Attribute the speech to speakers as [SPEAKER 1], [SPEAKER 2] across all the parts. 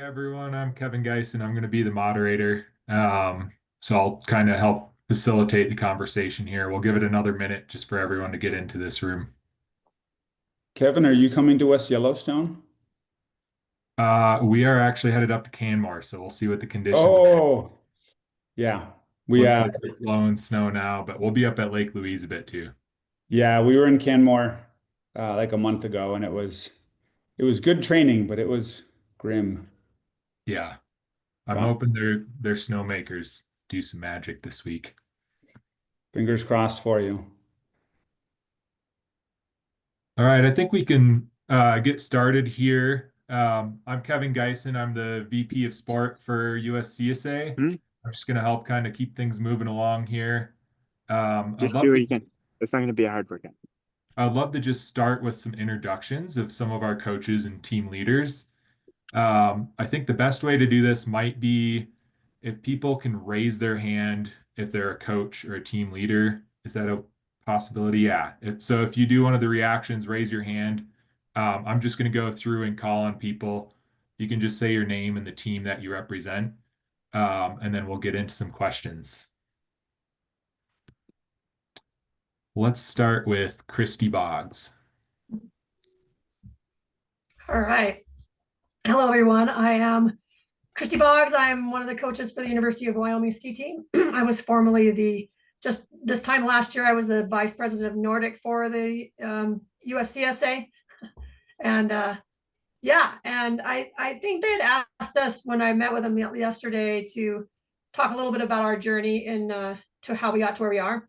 [SPEAKER 1] Everyone, I'm Kevin Geisen. I'm going to be the moderator. So I'll kind of help facilitate the conversation here. We'll give it another minute just for everyone to get into this room.
[SPEAKER 2] Kevin, are you coming to West Yellowstone?
[SPEAKER 1] We are actually headed up to Canmore, so we'll see what the conditions are.
[SPEAKER 2] Oh, yeah. We
[SPEAKER 1] Looks like we're blowing snow now, but we'll be up at Lake Louise a bit too.
[SPEAKER 2] yeah, we were in Canmore like a month ago and it was good training, but it was grim.
[SPEAKER 1] Yeah, I'm
[SPEAKER 2] But
[SPEAKER 1] hoping their snowmakers do some magic this week.
[SPEAKER 2] fingers crossed for you.
[SPEAKER 1] All right, I think we can get started here. I'm Kevin Geisen. I'm the VP of Sport for USCSA.
[SPEAKER 3] Hmm?
[SPEAKER 1] I'm just going to help kind of keep things moving along here.
[SPEAKER 3] Just do what you can. It's not going to be a hard workout.
[SPEAKER 1] I'd love to just start with some introductions of some of our coaches and team leaders. I think the best way to do this might be if people can raise their hand if they're a coach or a team leader. Is that a possibility? Yeah. So if you do one of the reactions, raise your hand. I'm just going to go through and call on people. You can just say your name and the team that you represent, and then we'll get into some questions. Let's start with Christy Boggs.
[SPEAKER 4] All right. Hello, everyone. I am Christy Boggs. I'm one of the coaches for the University of Wyoming ski team. I was formerly just this time last year, I was the vice president of Nordic for the USCSA. And yeah, and I think they had asked us when I met with them yesterday to talk a little bit about our journey to how we got to where we are.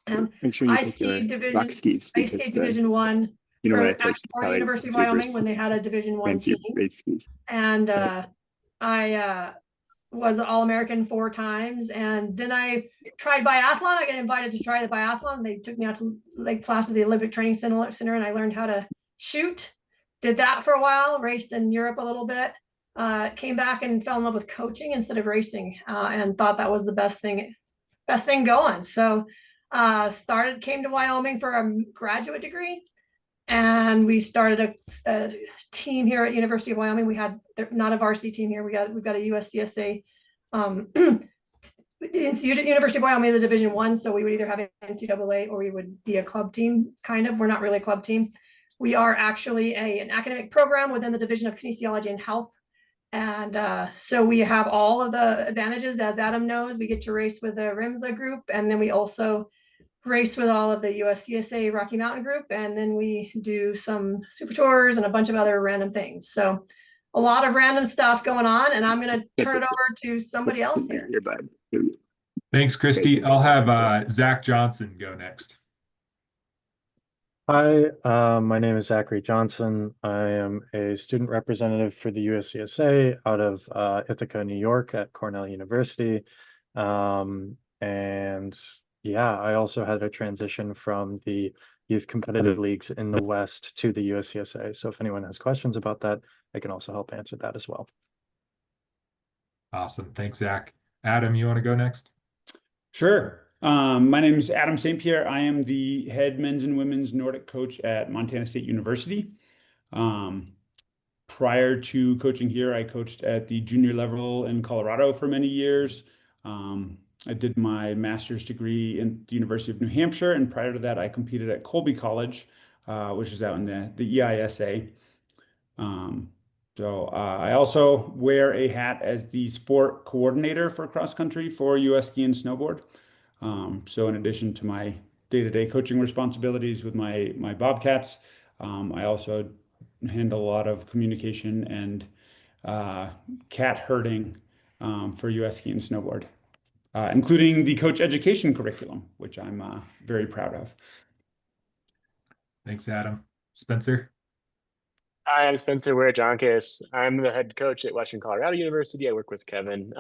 [SPEAKER 4] And
[SPEAKER 3] Make sure you
[SPEAKER 4] I
[SPEAKER 3] take your
[SPEAKER 4] skied division,
[SPEAKER 3] rock skis
[SPEAKER 4] I
[SPEAKER 3] because
[SPEAKER 4] skate Division One
[SPEAKER 3] you know what I
[SPEAKER 4] for
[SPEAKER 3] told
[SPEAKER 4] the
[SPEAKER 3] Kelly
[SPEAKER 4] University of
[SPEAKER 3] to
[SPEAKER 4] Wyoming
[SPEAKER 3] versus
[SPEAKER 4] when they had a Division One
[SPEAKER 3] fancy
[SPEAKER 4] team.
[SPEAKER 3] race skis.
[SPEAKER 4] And I was All-American 4 times. And then I tried biathlon. I got invited to try the biathlon. They took me out to Lake Placid, the Olympic Training Center, and I learned how to shoot. Did that for a while, raced in Europe a little bit. Came back and fell in love with coaching instead of racing, and thought that was the best thing going. So came to Wyoming for a graduate degree, and we started a team here at University of Wyoming. We had not a varsity team here. We've got a USCSA. University of Wyoming is a Division One, so we would either have an NCAA or we would be a club team. Kind of, we're not really a club team. We are actually an academic program within the Division of Kinesiology and Health. And so we have all of the advantages, as Adam knows. We get to race with the RIMSA group, and then we also race with all of the USCSA Rocky Mountain group, and then we do some super tours and a bunch of other random things. So a lot of random stuff going on, and I'm going to turn it over to somebody else here.
[SPEAKER 1] Thanks, Christy. I'll have Zach Johnson go next.
[SPEAKER 5] Hi, my name is Zachary Johnson. I am a student representative for the USCSA out of Ithaca, New York at Cornell University. And yeah, I also had a transition from the youth competitive leagues in the West to the USCSA. So if anyone has questions about that, I can also help answer that as well.
[SPEAKER 1] Awesome. Thanks, Zach. Adam, you want to go next?
[SPEAKER 2] Sure. My name is Adam St. Pierre. I am the head men's and women's Nordic coach at Montana State University. Prior to coaching here, I coached at the junior level in Colorado for many years. I did my master's degree in the University of New Hampshire, and prior to that, I competed at Colby College, which is out in the EISA. I also wear a hat as the sport coordinator for cross country for US Ski and Snowboard. So in addition to my day-to-day coaching responsibilities with my Bobcats, I also handle a lot of communication and cat herding for US Ski and Snowboard, including the coach education curriculum, which I'm very proud of.
[SPEAKER 1] Thanks, Adam. Spencer?
[SPEAKER 3] Hi, I'm Spencer Ware-Jonkis. I'm the head coach at Western Colorado University. I work with Kevin.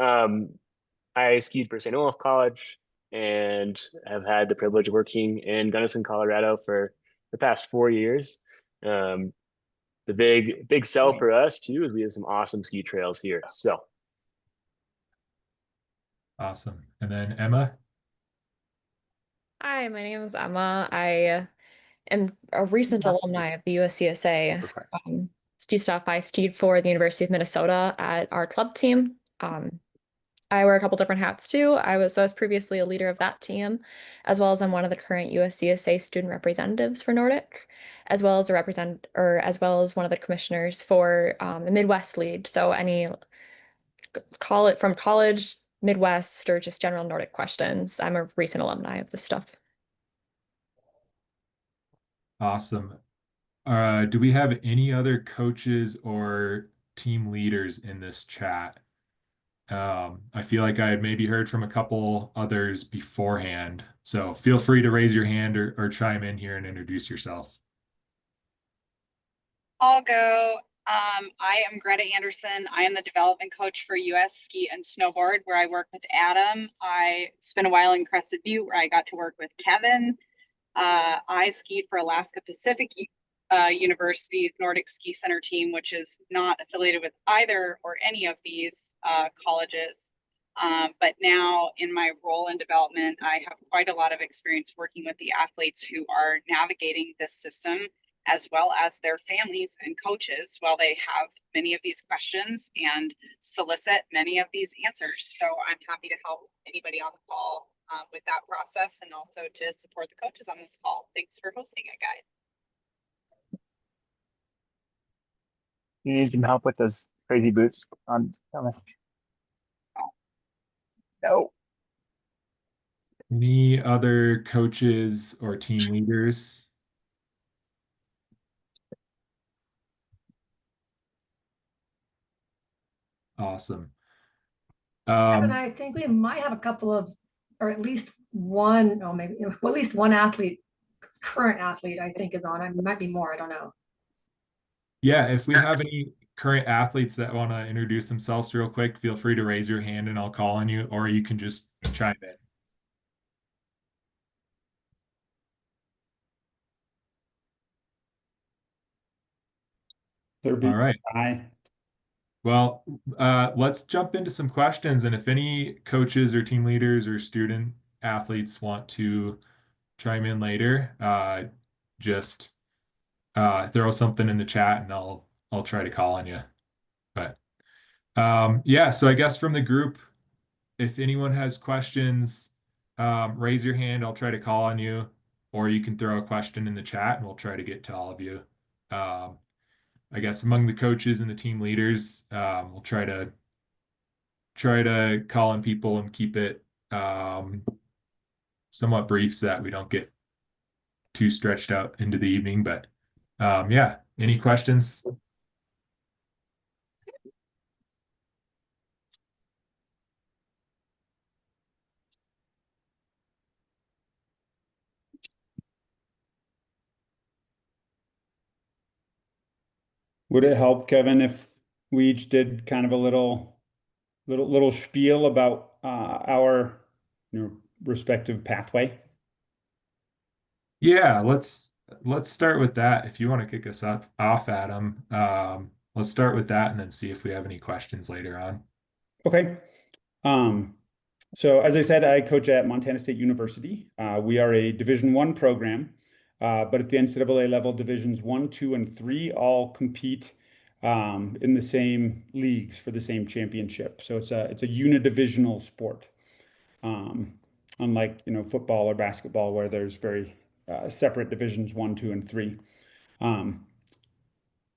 [SPEAKER 3] I skied for St. Olaf College and have had the privilege of working in Gunnison, Colorado for the past 4 years. The big sell for us too is we have some awesome ski trails here. So
[SPEAKER 1] awesome. And then Emma?
[SPEAKER 6] Hi, my name is Emma. I am a recent alumni of the USCSA. ski stuff, I skied for the University of Minnesota at our club team. I wear a couple different hats too. I was previously a leader of that team, as well as I'm one of the current USCSA student representatives for Nordic, as well as as well as one of the commissioners for the Midwest lead. So any call it from college, Midwest, or just general Nordic questions. I'm a recent alumni of this stuff.
[SPEAKER 1] Awesome. Do we have any other coaches or team leaders in this chat? I feel like I had maybe heard from a couple others beforehand, so feel free to raise your hand or chime in here and introduce yourself.
[SPEAKER 7] I'll go. I am Greta Anderson. I am the development coach for US Ski and Snowboard, where I work with Adam. I spent a while in Crested Butte, where I got to work with Kevin. I skied for Alaska Pacific University's Nordic Ski Center team, which is not affiliated with either or any of these colleges. But now in my role in development, I have quite a lot of experience working with the athletes who are navigating this system, as well as their families and coaches, while they have many of these questions and solicit many of these answers. So I'm happy to help anybody on the call with that process, and also to support the coaches on this call. Thanks for hosting it, guys.
[SPEAKER 8] You need some help with those crazy boots on Thomas. No.
[SPEAKER 1] Any other coaches or team leaders? Awesome.
[SPEAKER 4] And I think we might have a couple of, or at least one, or maybe well, at least one athlete, current athlete, I think is on. It might be more, I don't know.
[SPEAKER 1] Yeah, if we have any current athletes that want to introduce themselves real quick, feel free to raise your hand and I'll call on you, or you can just chime in. All right.
[SPEAKER 2] Hi.
[SPEAKER 1] Well, let's jump into some questions. And if any coaches or team leaders or student athletes want to chime in later, just throw something in the chat and I'll try to call on you. But yeah, so I guess from the group, if anyone has questions, raise your hand. I'll try to call on you, or you can throw a question in the chat and we'll try to get to all of you. I guess among the coaches and the team leaders, we'll try to call on people and keep it somewhat brief so that we don't get too stretched out into the evening. But yeah, any questions?
[SPEAKER 2] Would it help, Kevin, if we each did kind of a little spiel about our respective pathway?
[SPEAKER 1] Yeah, let's start with that. If you want to kick us off, Adam, let's start with that and then see if we have any questions later on.
[SPEAKER 2] Okay. So as I said, I coach at Montana State University. We are a Division I program, but at the NCAA level, Divisions 1, 2, and 3 all compete in the same leagues for the same championship. So it's a unidivisional sport, unlike football or basketball, where there's very separate divisions 1, 2, and 3.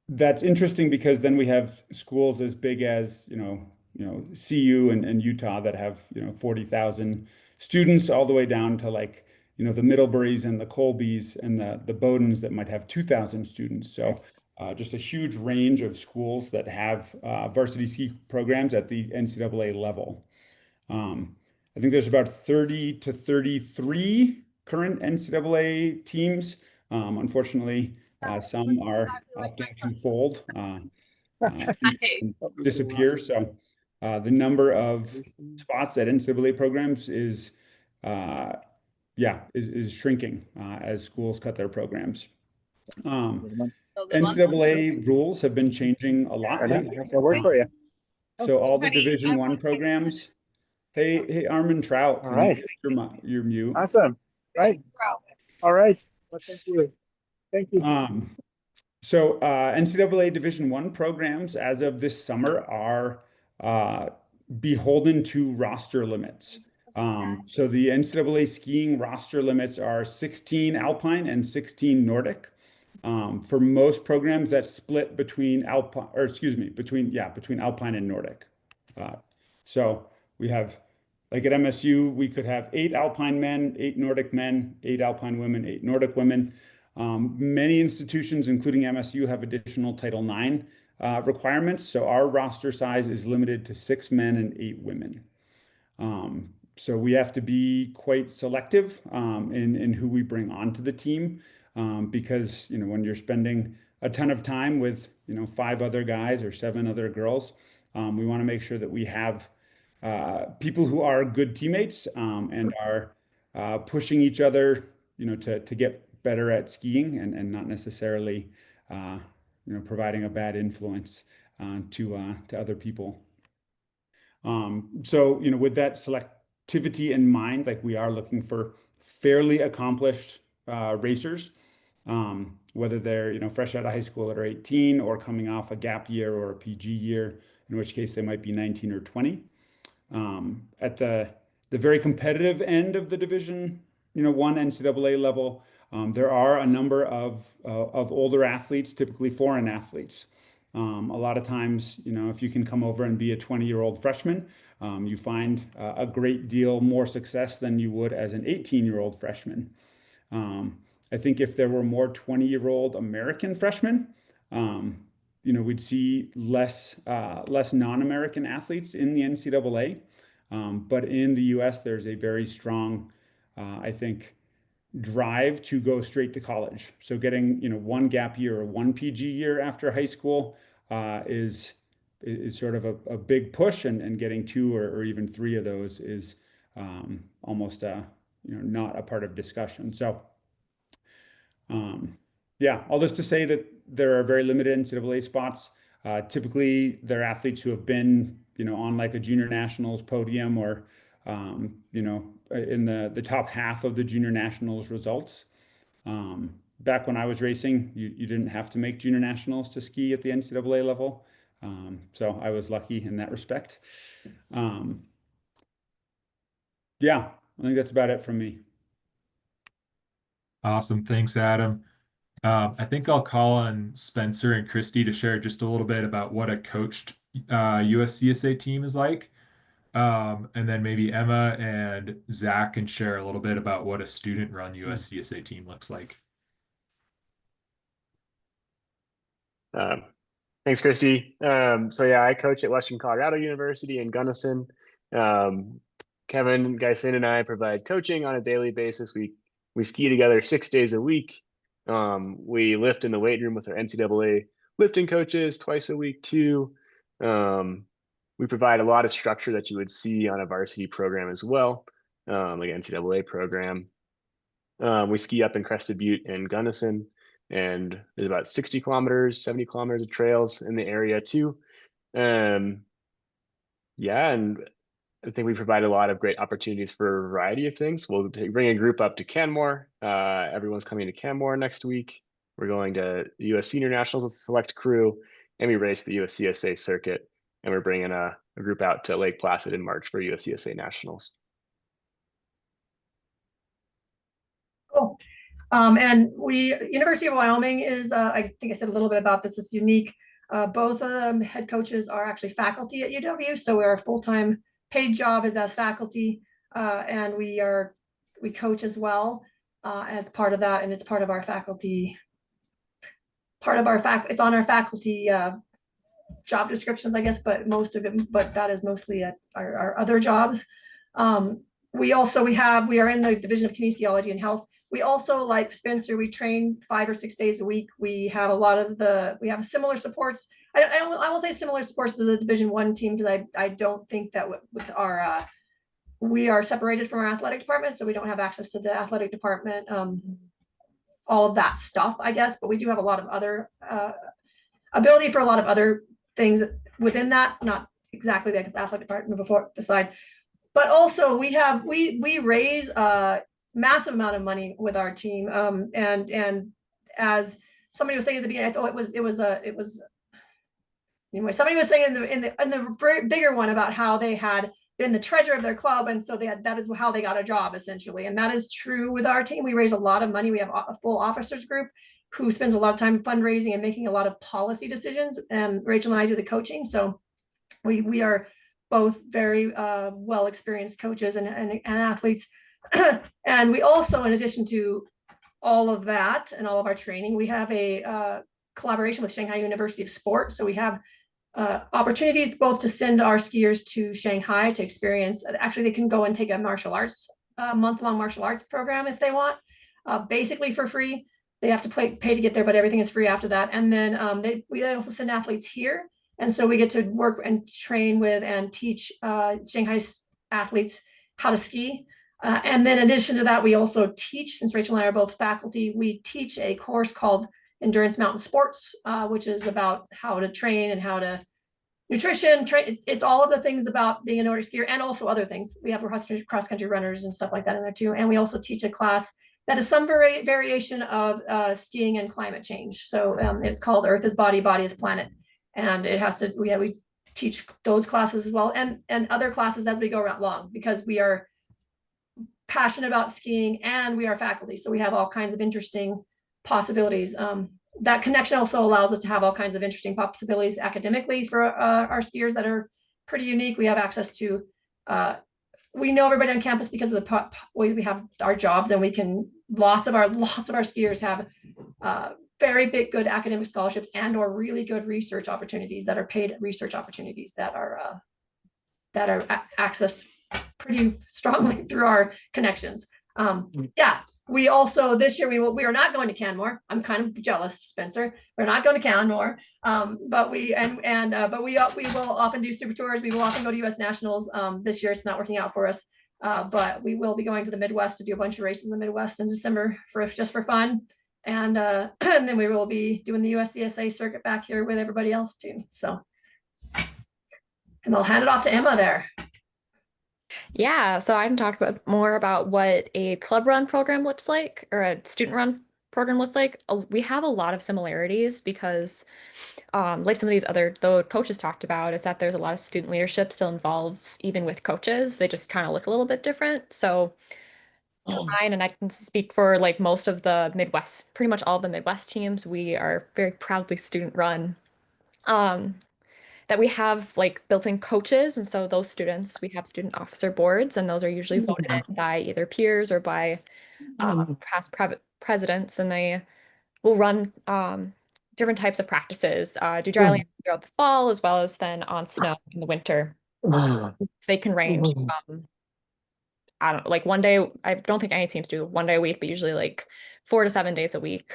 [SPEAKER 2] That's interesting because then we have schools as big as CU and Utah that have 40,000 students, all the way down to like the Middleburys and the Colbys and the Bowdens that might have 2,000 students. So just a huge range of schools that have varsity ski programs at the NCAA level. I think there's about 30 to 33 current NCAA teams. Unfortunately, some are opting to fold, disappear. So the number of spots at NCAA programs is shrinking as schools cut their programs. NCAA rules have been changing a lot lately. So all the Division I programs. Hey, Armin Trout.
[SPEAKER 8] All right.
[SPEAKER 2] Your mute.
[SPEAKER 8] Awesome. Right. All right. Well, thank you. Thank you.
[SPEAKER 2] So NCAA Division I programs as of this summer are beholden to roster limits. So the NCAA skiing roster limits are 16 Alpine and 16 Nordic. For most programs, that's split between Alpine, or excuse me, between Alpine and Nordic. So we have, like at MSU, we could have 8 Alpine men, 8 Nordic men, 8 Alpine women, 8 Nordic women. Many institutions, including MSU, have additional Title IX requirements. So our roster size is limited to 6 men and 8 women. So we have to be quite selective in who we bring onto the team because, when you're spending a ton of time with, 5 other guys or 7 other girls, we want to make sure that we have people who are good teammates and are pushing each other, to get better at skiing and not necessarily, providing a bad influence to other people. So, with that selectivity in mind, like we are looking for fairly accomplished racers, whether they're, fresh out of high school at 18 or coming off a gap year or a PG year, in which case they might be 19 or 20. At the very competitive end of the Division, one NCAA level, there are a number of older athletes, typically foreign athletes. A lot of times, if you can come over and be a 20-year-old freshman, you find a great deal more success than you would as an 18-year-old freshman. I think if there were more 20-year-old American freshmen, we'd see less non-American athletes in the NCAA. But in the US, there's a very strong, I think, drive to go straight to college. So getting, one gap year or one PG year after high school is sort of a big push, and getting 2 or even 3 of those is almost not a part of discussion. So all this to say that there are very limited NCAA spots. Typically, they're athletes who have been, on like a junior nationals podium or, in the top half of the junior nationals results. Back when I was racing, you didn't have to make junior nationals to ski at the NCAA level. So I was lucky in that respect. I think that's about it from me.
[SPEAKER 1] Awesome. Thanks, Adam. I think I'll call on Spencer and Christy to share just a little bit about what a coached USCSA team is like. And then maybe Emma and Zach can share a little bit about what a student-run USCSA team looks like.
[SPEAKER 3] Thanks, Christy. I coach at Western Colorado University in Gunnison. Kevin, Geisen, and I provide coaching on a daily basis. We ski together 6 days a week. We lift in the weight room with our NCAA lifting coaches twice a week too. We provide a lot of structure that you would see on a varsity program as well, like an NCAA program. We ski up in Crested Butte and Gunnison, and there's about 60 kilometers, 70 kilometers of trails in the area too. And I think we provide a lot of great opportunities for a variety of things. We'll bring a group up to Canmore. Everyone's coming to Canmore next week. We're going to the US Senior Nationals with a select crew, and we race the USCSA circuit. And we're bringing a group out to Lake Placid in March for USCSA Nationals.
[SPEAKER 4] Cool. And University of Wyoming is, I think I said a little bit about this, it's unique. Both head coaches are actually faculty at UW, so our full-time paid job is as faculty, and we coach as well as part of that, and it's part of our faculty. It's on our faculty job descriptions, I guess, but that is mostly our other jobs. We are in the Division of Kinesiology and Health. We also, like Spencer, we train 5 or 6 days a week. We have we have similar supports. I won't say similar supports as a Division I team, because I don't think that with our we are separated from our athletic department, so we don't have access to the athletic department, all of that stuff, I guess. But we do have a lot of other ability for a lot of other things within that, not exactly like the athletic department besides. But also we raise a massive amount of money with our team, and as somebody was saying at the beginning, I thought it was anyway, somebody was saying in the bigger one about how they had been the treasurer of their club, and so that is how they got a job essentially, and that is true with our team. We raise a lot of money. We have a full officers group who spends a lot of time fundraising and making a lot of policy decisions, and Rachel and I do the coaching. So we are both very well experienced coaches and athletes. And we also, in addition to all of that and all of our training, we have a collaboration with Shanghai University of Sport. So we have opportunities both to send our skiers to Shanghai to experience. Actually, they can go and take a martial arts, month-long martial arts program if they want, basically for free. They have to pay to get there, but everything is free after that. And then we also send athletes here. And so we get to work and train with and teach Shanghai athletes how to ski. And then in addition to that, we also teach, since Rachel and I are both faculty, we teach a course called Endurance Mountain Sports, which is about how to train and how to nutrition, train. It's all of the things about being a Nordic skier and also other things. We have cross-country runners and stuff like that in there too. And we also teach a class that is some variation of skiing and climate change. So it's called Earth is Body, Body is Planet. And it has to, we teach those classes as well, and other classes as we go along, because we are passionate about skiing and we are faculty. So we have all kinds of interesting possibilities. That connection also allows us to have all kinds of interesting possibilities academically for our skiers that are pretty unique. We have access to, we know everybody on campus because of the way we have our jobs, and we can, lots of our skiers have very big, good academic scholarships and or really good research opportunities that are paid research opportunities that are accessed pretty strongly through our connections. Yeah, we also this year we are not going to Canmore. I'm kind of jealous, Spencer. We're not going to Canmore, but we will often do super tours. We will often go to US Nationals. This year it's not working out for us, but we will be going to the Midwest to do a bunch of races in the Midwest in December just for fun. And then we will be doing the USCSA circuit back here with everybody else too. So, and I'll hand it off to Emma there.
[SPEAKER 6] Yeah, so I can talk more about what a club run program looks like, or a student run program looks like. We have a lot of similarities because, like some of these other the coaches talked about, is that there's a lot of student leadership still involved, even with coaches. They just kind of look a little bit different. So for mine, and I can speak for like most of the Midwest, pretty much all of the Midwest teams, we are very proudly student run. That we have like built-in coaches, and so those students, we have student officer boards, and those are usually voted in by either peers or by past presidents, and they will run different types of practices, do dry land throughout the fall as well as then on snow in the winter. They can range from, I don't know, like one day, I don't think any teams do 1 day a week, but usually like 4 to 7 days a week.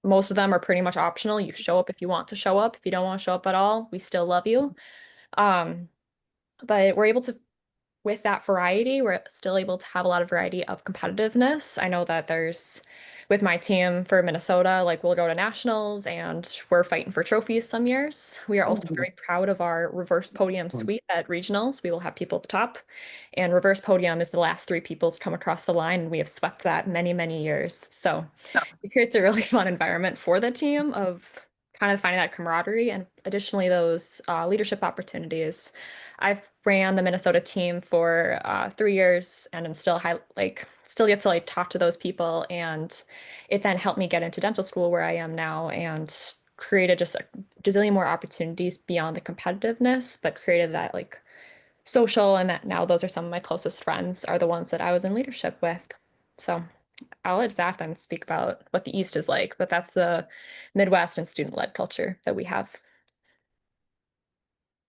[SPEAKER 6] Most of them are pretty much optional. You show up if you want to show up. If you don't want to show up at all, we still love you. But we're able to, with that variety, we're still able to have a lot of variety of competitiveness. I know that there's, with my team for Minnesota, like we'll go to nationals and we're fighting for trophies some years. We are also very proud of our reverse podium suite at regionals. We will have people at the top, and reverse podium is the last 3 people to come across the line, and we have swept that many, many years. So it creates a really fun environment for the team of kind of finding that camaraderie, and additionally those leadership opportunities. I've ran the Minnesota team for 3 years, and I'm still still get to like talk to those people, and it then helped me get into dental school where I am now, and created just a gazillion more opportunities beyond the competitiveness, but created that like social, and that now those are some of my closest friends are the ones that I was in leadership with. So I'll let Zach then speak about what the East is like, but that's the Midwest and student-led culture that we have.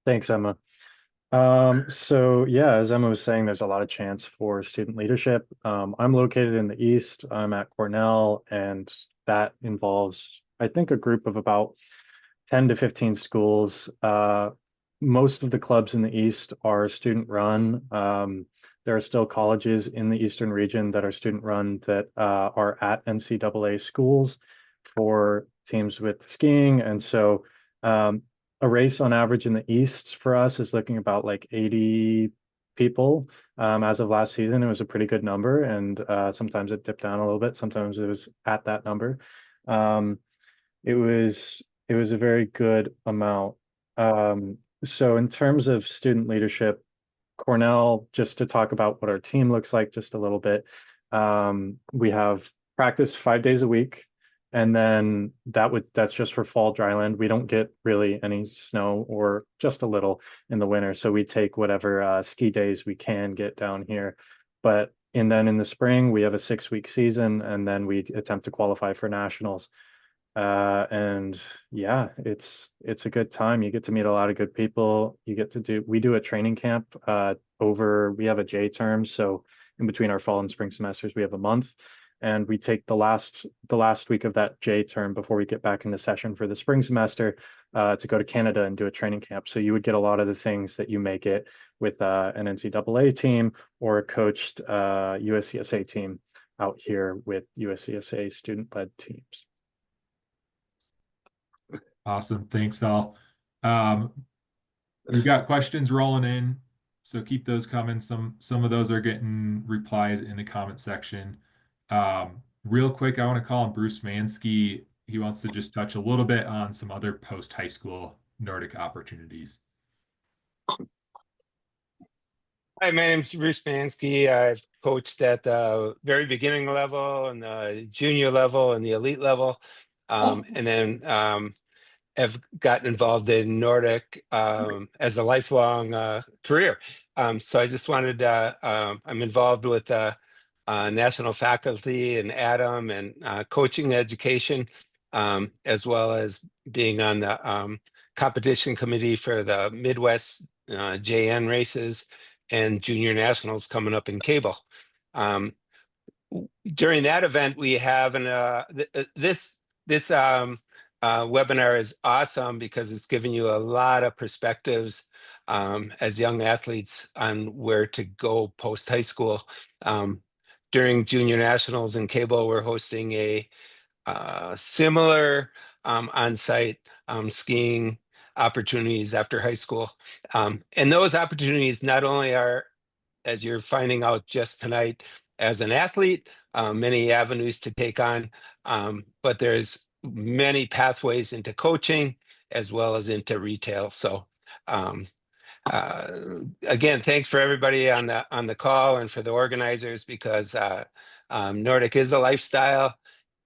[SPEAKER 5] Thanks, Emma. So yeah, as Emma was saying, there's a lot of chance for student leadership. I'm located in the East. I'm at Cornell, and that involves, I think, a group of about 10 to 15 schools. Most of the clubs in the East are student run. There are still colleges in the Eastern region that are student run that are at NCAA schools for teams with skiing. And so a race on average in the East for us is looking about like 80 people. As of last season, it was a pretty good number, and sometimes it dipped down a little bit. Sometimes it was at that number. it was a very good amount. So in terms of student leadership, Cornell, just to talk about what our team looks like just a little bit. We have practice 5 days a week, and then that's just for fall dryland. We don't get really any snow or just a little in the winter, so we take whatever ski days we can get down here. And then in the spring, we have a 6-week season, and then we attempt to qualify for nationals. And yeah, it's a good time. You get to meet a lot of good people. We do a training camp we have a J term, so in between our fall and spring semesters, we have a month, and we take the last week of that J term before we get back into session for the spring semester to go to Canada and do a training camp. So you would get a lot of the things that you may get with an NCAA team or a coached USCSA team out here with USCSA student-led teams.
[SPEAKER 1] Awesome. Thanks, all. We've got questions rolling in, so keep those coming. Some of those are getting replies in the comment section. Real quick, I want to call on Bruce Mansky. He wants to just touch a little bit on some other post-high school Nordic opportunities.
[SPEAKER 9] Hi, my name's Bruce Mansky. I've coached at the very beginning level and the junior level and the elite level. And then have gotten involved in Nordic as a lifelong career. So I just wanted, I'm involved with national faculty and Adam and coaching education, as well as being on the competition committee for the Midwest JN races and junior nationals coming up in cable. During that event, we have this webinar is awesome because it's giving you a lot of perspectives as young athletes on where to go post high school. During junior nationals in cable, we're hosting a similar on-site skiing opportunities after high school. And those opportunities not only are, as you're finding out just tonight, as an athlete, many avenues to take on, but there's many pathways into coaching as well as into retail. So again, thanks for everybody on the call and for the organizers, because Nordic is a lifestyle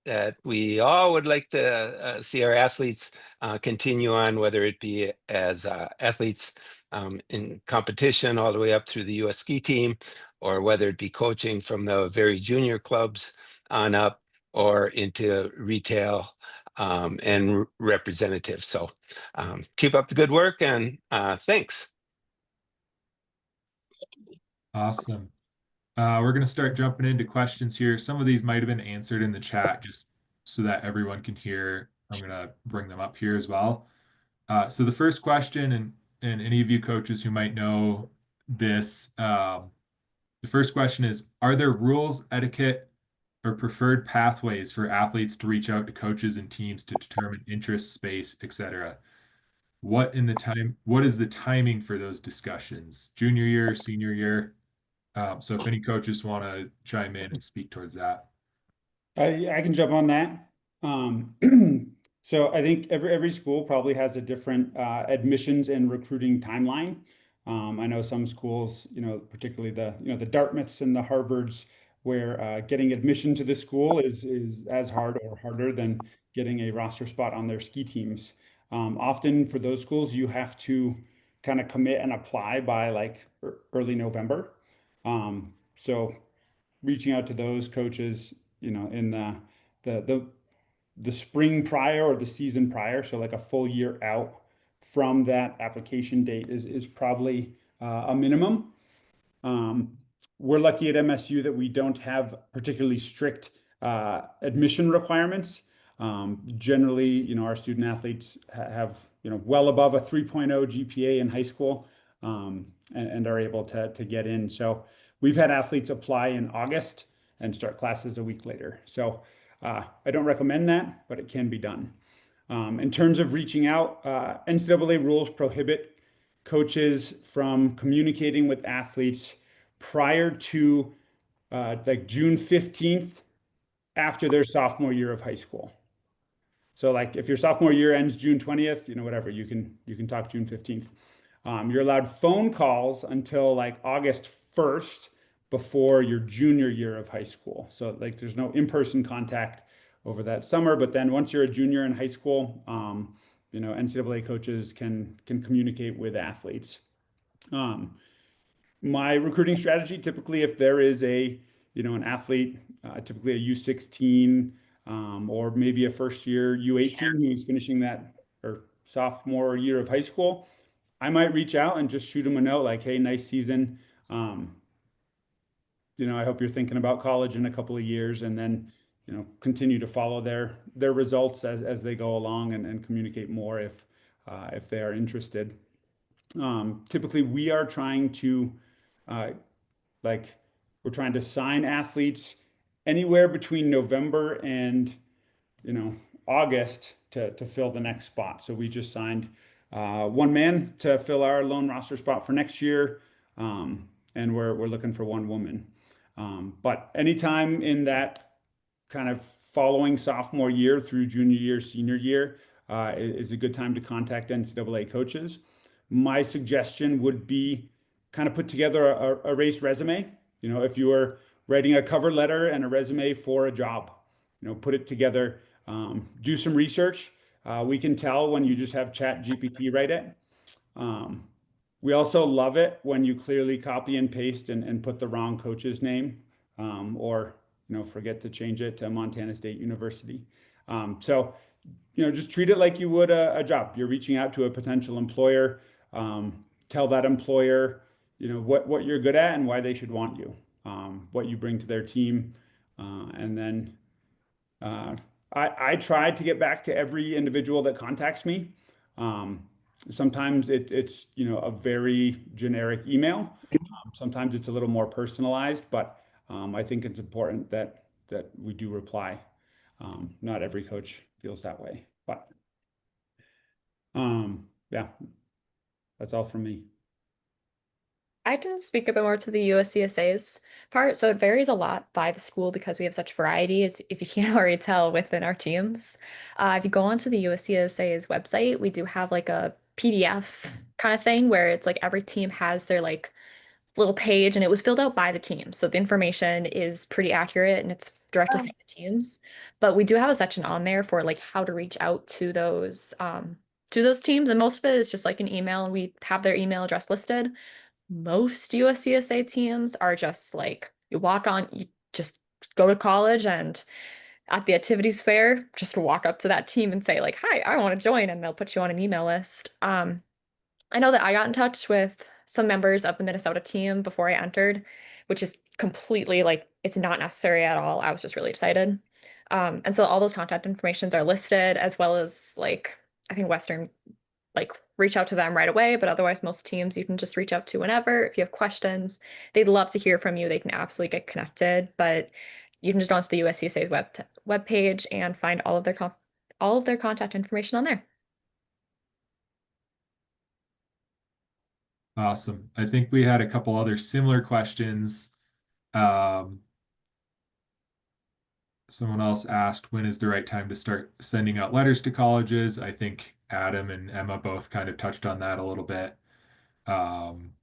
[SPEAKER 9] that we all would like to see our athletes continue on, whether it be as athletes in competition all the way up through the US ski team, or whether it be coaching from the very junior clubs on up or into retail and representatives. So keep up the good work, and thanks.
[SPEAKER 1] Awesome. We're going to start jumping into questions here. Some of these might have been answered in the chat, just so that everyone can hear. I'm going to bring them up here as well. So the first question, and any of you coaches who might know this, the first question is, are there rules, etiquette, or preferred pathways for athletes to reach out to coaches and teams to determine interest, space, etc.? What is the timing for those discussions? Junior year, senior year? So if any coaches want to chime in and speak towards that.
[SPEAKER 2] I can jump on that. So I think every school probably has a different admissions and recruiting timeline. I know some schools, particularly the Dartmouths and the Harvards, where getting admission to the school is as hard or harder than getting a roster spot on their ski teams. Often for those schools, you have to kind of commit and apply by like early November. So reaching out to those coaches, in the spring prior or the season prior, so like a full year out from that application date is probably a minimum. We're lucky at MSU that we don't have particularly strict admission requirements. Generally, our student athletes have, well above a 3.0 GPA in high school, and are able to get in. So we've had athletes apply in August and start classes a week later. So I don't recommend that, but it can be done. In terms of reaching out, NCAA rules prohibit coaches from communicating with athletes prior to like June 15th after their sophomore year of high school. So like if your sophomore year ends June 20th, whatever, you can talk June 15th. You're allowed phone calls until like August 1st before your junior year of high school. So like there's no in-person contact over that summer, but then once you're a junior in high school, NCAA coaches can communicate with athletes. My recruiting strategy, typically, if there is an athlete, typically a U16, or maybe a first year U18 who's finishing that or sophomore year of high school, I might reach out and just shoot them a note like, hey, nice season. I hope you're thinking about college in a couple of years, and then, continue to follow their results as they go along, and communicate more if they are interested. Typically, we are trying to we're trying to sign athletes anywhere between November and August to fill the next spot. So we just signed one man to fill our lone roster spot for next year, and we're looking for one woman. But anytime in that kind of following sophomore year through junior year, senior year, is a good time to contact NCAA coaches. My suggestion would be kind of put together a race resume. If you are writing a cover letter and a resume for a job, put it together, do some research. We can tell when you just have Chat GPT write it. We also love it when you clearly copy and paste and put the wrong coach's name, or forget to change it to Montana State University. So just treat it like you would a job. You're reaching out to a potential employer. Tell that employer what you're good at and why they should want you, what you bring to their team. And then I try to get back to every individual that contacts me. Sometimes it's a very generic email. Sometimes it's a little more personalized, but I think it's important that we do reply. Not every coach feels that way, but yeah, that's all from me.
[SPEAKER 6] I can speak a bit more to the USCSA's part. So it varies a lot by the school because we have such variety, as if you can't already tell, within our teams. If you go onto the USCSA's website, we do have like a PDF kind of thing where it's like every team has their like little page, and it was filled out by the team. So the information is pretty accurate and it's directly from the teams. But we do have a section on there for like how to reach out to those teams. And most of it is just like an email, and we have their email address listed. Most USCSA teams are just like you just go to college, and at the activities fair, just walk up to that team and say like, hi, I want to join, and they'll put you on an email list. I know that I got in touch with some members of the Minnesota team before I entered, which is completely like, it's not necessary at all. I was just really excited. And so all those contact informations are listed, as well as like, I think Western, like reach out to them right away, but otherwise most teams you can just reach out to whenever. If you have questions, they'd love to hear from you. They can absolutely get connected, but you can just go onto the USCSA's web page and find all of their contact information on there.
[SPEAKER 1] Awesome. I think we had a couple other similar questions. Someone else asked, when is the right time to start sending out letters to colleges? I think Adam and Emma both kind of touched on that a little bit. And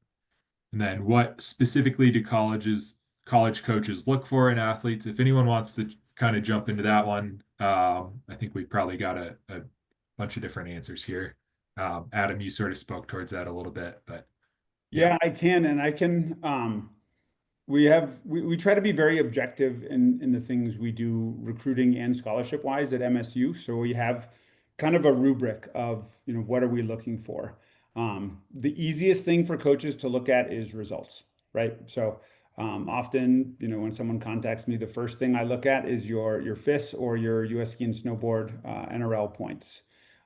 [SPEAKER 1] then what specifically do college coaches look for in athletes? If anyone wants to kind of jump into that one, I think we probably got a bunch of different answers here. Adam, you sort of spoke towards that a little bit, but
[SPEAKER 2] yeah, I can, and I can. We try to be very objective in the things we do, recruiting and scholarship wise at MSU. So we have kind of a rubric of what are we looking for. The easiest thing for coaches to look at is results, right? So often, when someone contacts me, the first thing I look at is your FIS or your US Ski and Snowboard NRL points.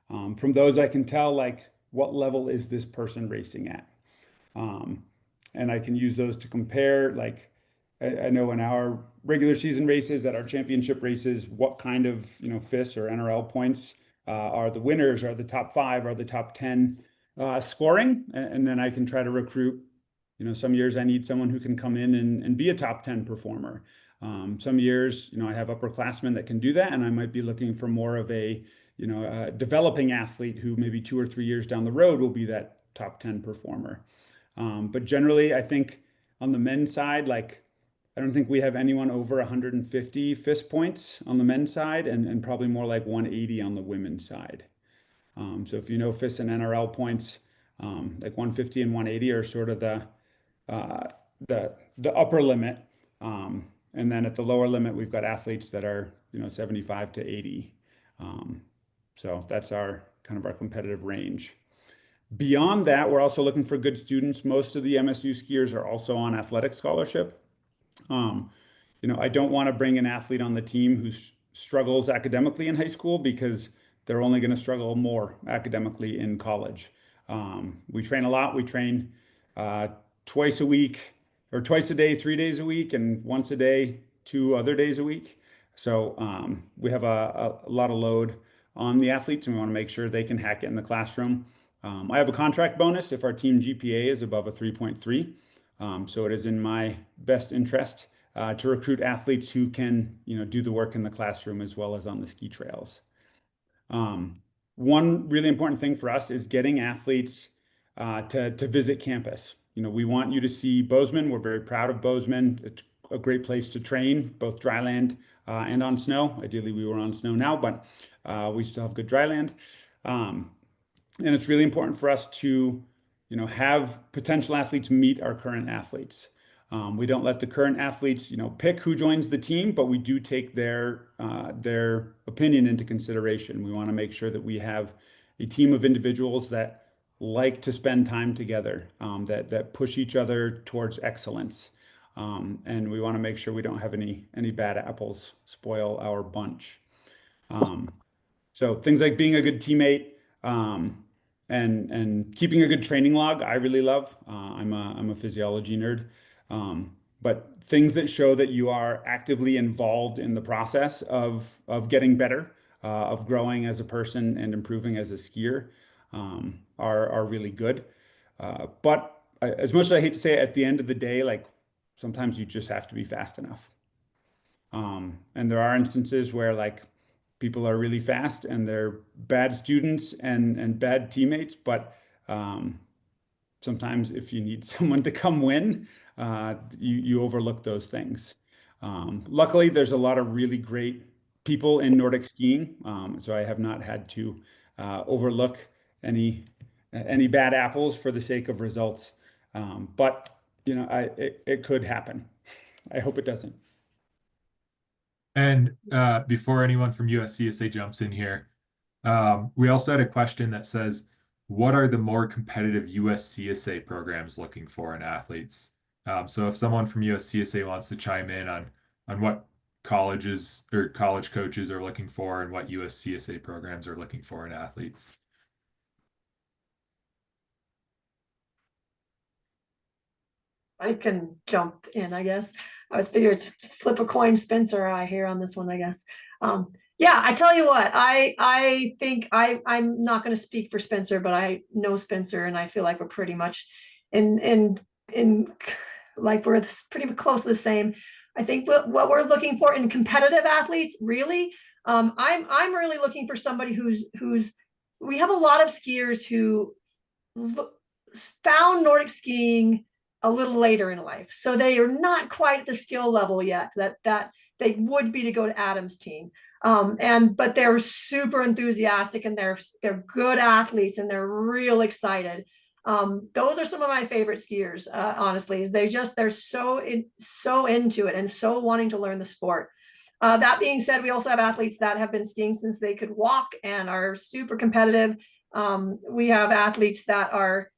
[SPEAKER 2] From those, I can tell like what level is this person racing at. And I can use those to compare. Like I know in our regular season races, at our championship races, what kind of FIS or NRL points are the winners, are the top 5, are the top 10 scoring, and then I can try to recruit. Some years I need someone who can come in and be a top 10 performer. Some years, I have upperclassmen that can do that, and I might be looking for more of a developing athlete who maybe 2 or 3 years down the road will be that top 10 performer. But generally, I think on the men's side, like I don't think we have anyone over 150 FIS points on the men's side, and probably more like 180 on the women's side. So if you know FIS and NRL points, like 150 and 180 are sort of the upper limit. And then at the lower limit, we've got athletes that are 75 to 80. So that's our kind of our competitive range. Beyond that, we're also looking for good students. Most of the MSU skiers are also on athletic scholarship. I don't want to bring an athlete on the team who struggles academically in high school, because they're only going to struggle more academically in college. We train a lot. We train twice a week, or twice a day, 3 days a week, and once a day, 2 other days a week. So we have a lot of load on the athletes, and we want to make sure they can hack it in the classroom. I have a contract bonus if our team GPA is above a 3.3. So it is in my best interest to recruit athletes who can, do the work in the classroom as well as on the ski trails. One really important thing for us is getting athletes to visit campus. We want you to see Bozeman. We're very proud of Bozeman. It's a great place to train, both dry land and on snow. Ideally, we were on snow now, but we still have good dry land. And it's really important for us to, have potential athletes meet our current athletes. We don't let the current athletes, pick who joins the team, but we do take their opinion into consideration. We want to make sure that we have a team of individuals that like to spend time together, that push each other towards excellence. And we want to make sure we don't have any bad apples spoil our bunch. So things like being a good teammate, and keeping a good training log, I really love. I'm a physiology nerd. But things that show that you are actively involved in the process of getting better, of growing as a person and improving as a skier, are really good. But as much as I hate to say it, at the end of the day, like sometimes you just have to be fast enough. And there are instances where like people are really fast and they're bad students and bad teammates, but sometimes if you need someone to come win, you overlook those things. Luckily, there's a lot of really great people in Nordic skiing, so I have not had to overlook any bad apples for the sake of results. But it could happen. I hope it doesn't.
[SPEAKER 1] And before anyone from USCSA jumps in here, we also had a question that says, what are the more competitive USCSA programs looking for in athletes? So if someone from USCSA wants to chime in on what colleges or college coaches are looking for and what USCSA programs are looking for in athletes.
[SPEAKER 4] I can jump in, I guess. I was figuring it's flip a coin, Spencer, I hear on this one, I guess. Yeah, I tell you what, I think I'm not going to speak for Spencer, but I know Spencer, and I feel like we're pretty much in like we're pretty close to the same. I think what we're looking for in competitive athletes, really, I'm really looking for somebody who's we have a lot of skiers who found Nordic skiing a little later in life, so they are not quite at the skill level yet that they would be to go to Adam's team. But they're super enthusiastic, and they're good athletes, and they're real excited. Those are some of my favorite skiers, honestly, is they're so into it and so wanting to learn the sport. That being said, we also have athletes that have been skiing since they could walk and are super competitive. We have athletes that are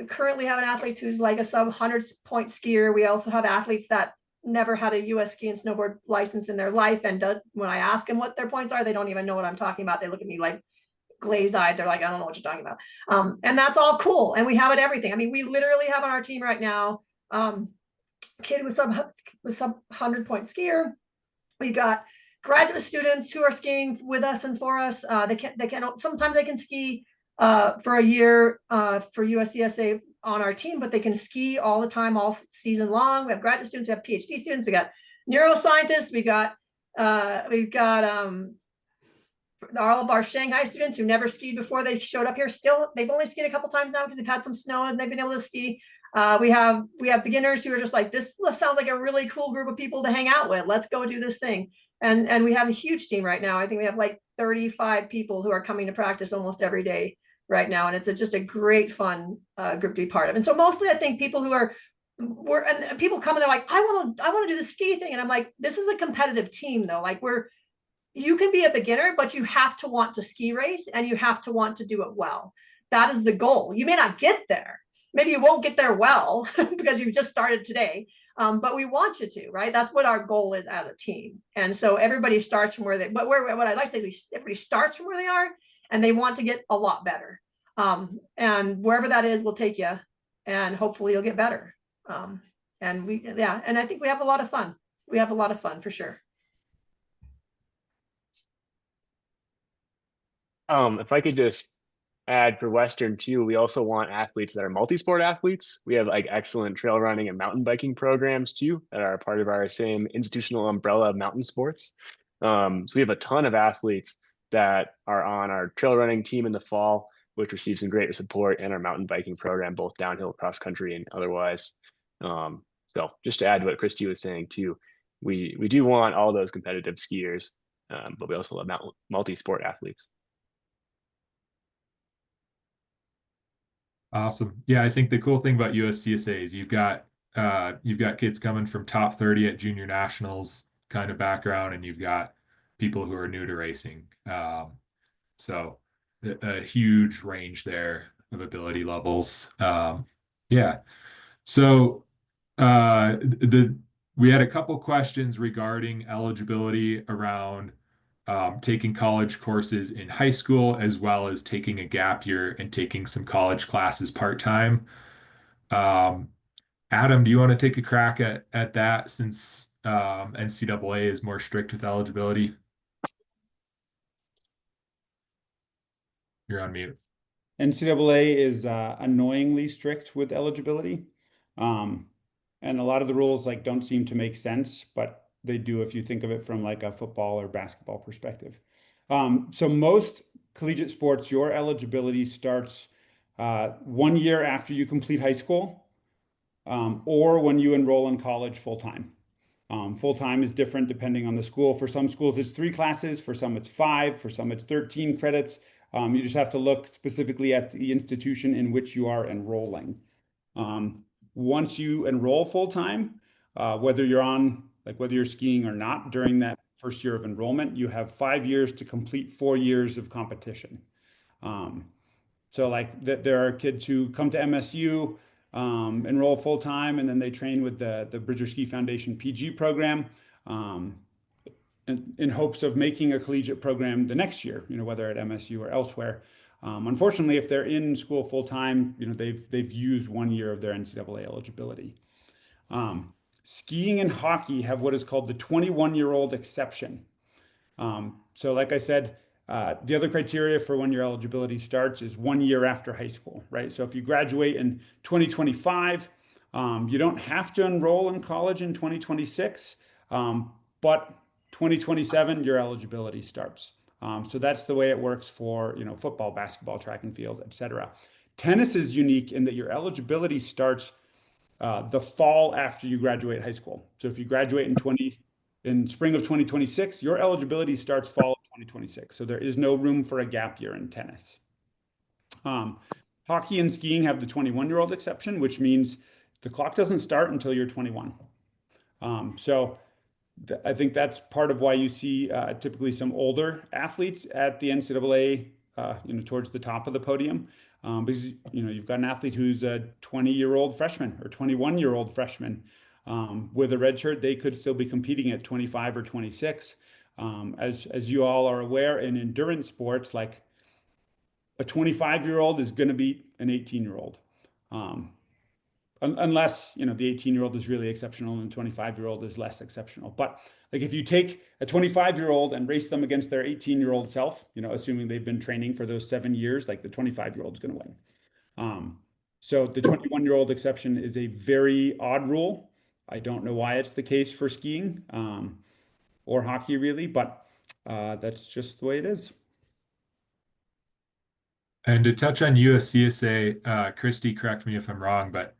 [SPEAKER 4] currently have an athlete who's like a sub 100 point skier. We also have athletes that never had a US ski and snowboard license in their life, and when I ask them what their points are, they don't even know what I'm talking about. They look at me like glaze-eyed. They're like, I don't know what you're talking about. And that's all cool, and we have it everything. I mean, we literally have on our team right now kid with sub 100 point skier. We got graduate students who are skiing with us and for us. They can sometimes they can ski for a year for USCSA on our team, but they can ski all the time, all season long. We have graduate students, we have PhD students, we got neuroscientists, we've got all of our Shanghai students who never skied before they showed up here, they've only skied a couple times now because they've had some snow and they've been able to ski. We have beginners who are just like, this sounds like a really cool group of people to hang out with. Let's go do this thing. And we have a huge team right now. I think we have like 35 people who are coming to practice almost every day right now. And it's just a great fun group to be part of. And so mostly I think people who and people come and they're like, I want to do the ski thing. And I'm like, this is a competitive team though. Like you can be a beginner, but you have to want to ski race and you have to want to do it well. That is the goal. You may not get there. Maybe you won't get there well because you've just started today. But we want you to, right? That's what our goal is as a team. And so everybody starts from what I'd like to say is everybody starts from where they are and they want to get a lot better. And wherever that is, we'll take you and hopefully you'll get better. And I think we have a lot of fun. We have a lot of fun for sure.
[SPEAKER 3] If I could just add for Western too, we also want athletes that are multi-sport athletes. We have like excellent trail running and mountain biking programs too that are part of our same institutional umbrella of mountain sports. So we have a ton of athletes that are on our trail running team in the fall, which receives some great support, and our mountain biking program, both downhill, cross country, and otherwise. So just to add to what Christy was saying too, we do want all those competitive skiers, but we also love multi-sport athletes.
[SPEAKER 1] Awesome. Yeah, I think the cool thing about USCSA is you've got kids coming from top 30 at junior nationals kind of background, and you've got people who are new to racing. So a huge range there of ability levels. Yeah. So we had a couple questions regarding eligibility around taking college courses in high school, as well as taking a gap year and taking some college classes part-time. Adam, do you want to take a crack at that since NCAA is more strict with eligibility? You're on mute.
[SPEAKER 2] NCAA is annoyingly strict with eligibility. And a lot of the rules like don't seem to make sense, but they do if you think of it from like a football or basketball perspective. So most collegiate sports, your eligibility starts 1 year after you complete high school, or when you enroll in college full-time. Full-time is different depending on the school. For some schools, it's 3 classes. For some, it's 5. For some, it's 13 credits. You just have to look specifically at the institution in which you are enrolling. Once you enroll full-time, whether you're skiing or not, during that first year of enrollment, you have 5 years to complete 4 years of competition. So like there are kids who come to MSU, enroll full-time, and then they train with the Bridger Ski Foundation PG program, in hopes of making a collegiate program the next year, whether at MSU or elsewhere. Unfortunately, if they're in school full-time, they've used 1 year of their NCAA eligibility. Skiing and hockey have what is called the 21-year-old exception. So like I said, the other criteria for when your eligibility starts is 1 year after high school, right? So if you graduate in 2025, you don't have to enroll in college in 2026, but 2027, your eligibility starts. So that's the way it works for football, basketball, track and field, etc. Tennis is unique in that your eligibility starts the fall after you graduate high school. So if you graduate in spring of 2026, your eligibility starts fall of 2026. So there is no room for a gap year in tennis. Hockey and skiing have the 21-year-old exception, which means the clock doesn't start until you're 21. I think that's part of why you see typically some older athletes at the NCAA, towards the top of the podium, because you've got an athlete who's a 20-year-old freshman or 21-year-old freshman with a red shirt. They could still be competing at 25 or 26. As you all are aware, in endurance sports, like a 25-year-old is going to beat an 18-year-old. Unless the 18-year-old is really exceptional and the 25-year-old is less exceptional. But like if you take a 25-year-old and race them against their 18-year-old self, assuming they've been training for those 7 years, like the 25-year-old is going to win. So the 21-year-old exception is a very odd rule. I don't know why it's the case for skiing or hockey really, but that's just the way it is.
[SPEAKER 1] And to touch on USCSA, Christy, correct me if I'm wrong, but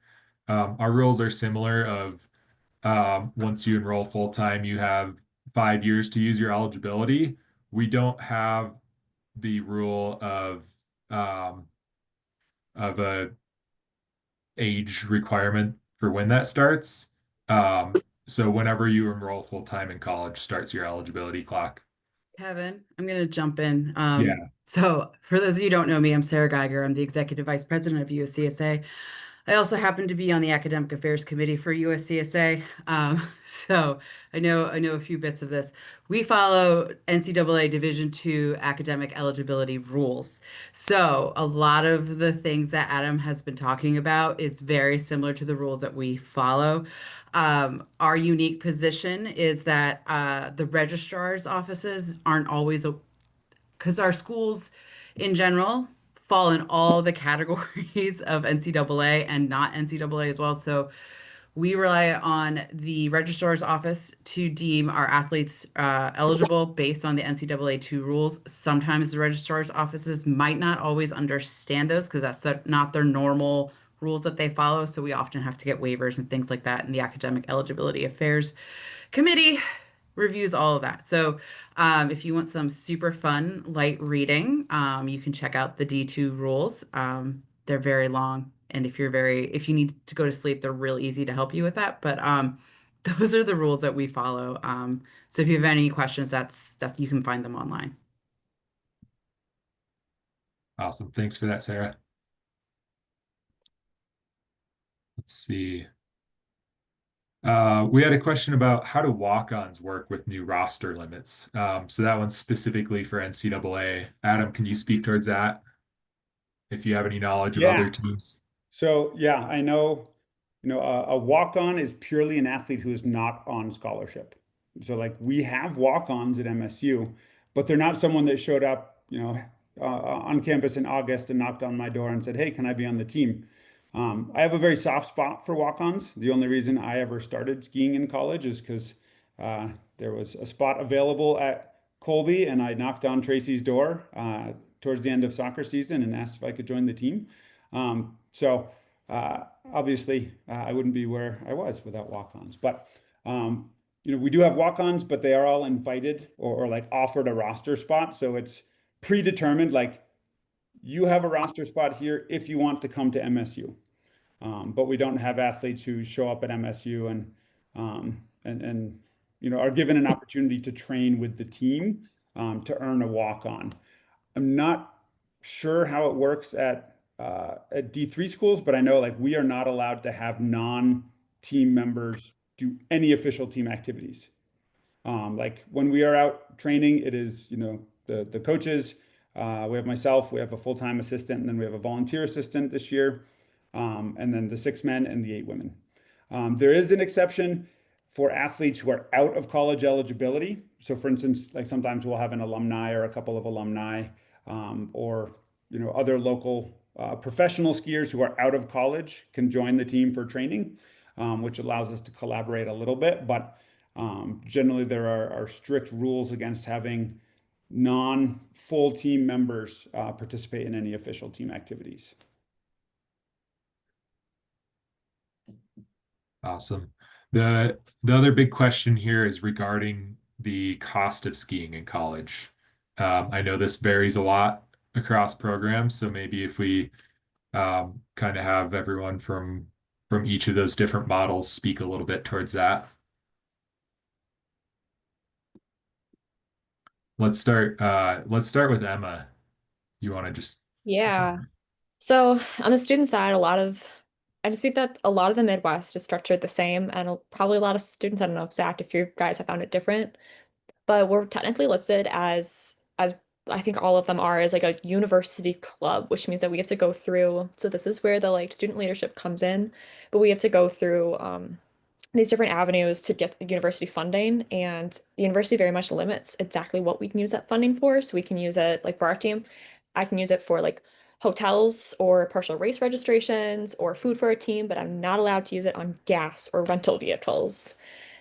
[SPEAKER 1] our rules are similar of once you enroll full time, you have 5 years to use your eligibility. We don't have the rule um, of a age requirement for when that starts. So whenever you enroll full time in college starts your eligibility clock.
[SPEAKER 10] Kevin, I'm going to jump in.
[SPEAKER 1] Yeah.
[SPEAKER 10] So for those of you who don't know me, I'm Sarah Geiger. I'm the Executive Vice President of USCSA. I also happen to be on the Academic Affairs Committee for USCSA. So I know a few bits of this. We follow NCAA Division II academic eligibility rules. So a lot of the things that Adam has been talking about is very similar to the rules that we follow. Our unique position is that the registrar's offices aren't always, because our schools in general fall in all the categories of NCAA and not NCAA as well. So we rely on the registrar's office to deem our athletes eligible based on the NCAA 2 rules. Sometimes the registrar's offices might not always understand those because not their normal rules that they follow. So we often have to get waivers and things like that. And the Academic Eligibility Affairs Committee reviews all of that. So if you want some super fun, light reading, you can check out the D2 rules. They're very long. And if you need to go to sleep, they're real easy to help you with that. But those are the rules that we follow. So if you have any questions, that's you can find them online.
[SPEAKER 1] Awesome. Thanks for that, Sarah. Let's see. We had a question about how do walk-ons work with new roster limits. So that one's specifically for NCAA. Adam, can you speak towards that? If you have any knowledge of other
[SPEAKER 2] Yeah.
[SPEAKER 1] teams.
[SPEAKER 2] So yeah, I know, a walk-on is purely an athlete who is not on scholarship. So like we have walk-ons at MSU, but they're not someone that showed up, on campus in August and knocked on my door and said, "Hey, can I be on the team?" I have a very soft spot for walk-ons. The only reason I ever started skiing in college is because there was a spot available at Colby, and I knocked on Tracy's door towards the end of soccer season and asked if I could join the team. So obviously, I wouldn't be where I was without walk-ons. But we do have walk-ons, but they are all invited or like offered a roster spot. So it's predetermined, like you have a roster spot here if you want to come to MSU. But we don't have athletes who show up at MSU and are given an opportunity to train with the team to earn a walk-on. I'm not sure how it works at D3 schools, but I know like we are not allowed to have non-team members do any official team activities. Like when we are out training, it is, the coaches, we have myself, we have a full-time assistant, and then we have a volunteer assistant this year, and then the 6 men and the 8 women. There is an exception for athletes who are out of college eligibility. So for instance, like sometimes we'll have an alumni or a couple of alumni, or other local professional skiers who are out of college can join the team for training, which allows us to collaborate a little bit. But generally, there are strict rules against having non-full team members participate in any official team activities.
[SPEAKER 1] Awesome. The other big question here is regarding the cost of skiing in college. I know this varies a lot across programs, so maybe if we kind of have everyone from each of those different models speak a little bit towards that. Let's start with Emma. You want to just
[SPEAKER 6] Yeah. So on the student side, I just think that a lot of the Midwest is structured the same, and probably a lot of students, I don't know, Zach, if you guys have found it different, but we're technically listed as I think all of them are as like a university club, which means that we have to go through. So this is where the like student leadership comes in, but we have to go through these different avenues to get university funding, and the university very much limits exactly what we can use that funding for. So we can use it like for our team, I can use it for like hotels or partial race registrations or food for a team, but I'm not allowed to use it on gas or rental vehicles.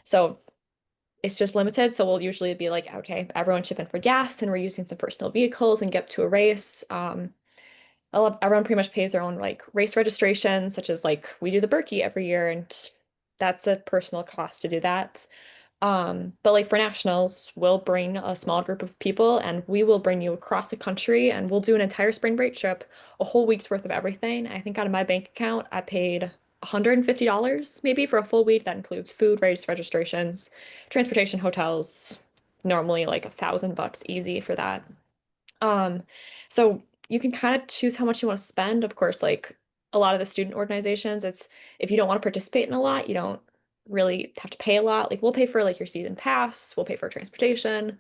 [SPEAKER 6] So it's just limited. So we'll usually be like, okay, everyone chip in for gas and we're using some personal vehicles and get to a race. everyone pretty much pays their own like race registration, such as like we do the Berkey every year, and that's a personal cost to do that. But like for nationals, we'll bring a small group of people and we will bring you across the country and we'll do an entire spring break trip, a whole week's worth of everything. I think out of my bank account, I paid $150 maybe for a full week. That includes food, race registrations, transportation, hotels, normally like $1,000 easy for that. So you can kind of choose how much you want to spend. Of course, like a lot of the student organizations, it's if you don't want to participate in a lot, you don't really have to pay a lot. Like we'll pay for like your season pass, we'll pay for transportation.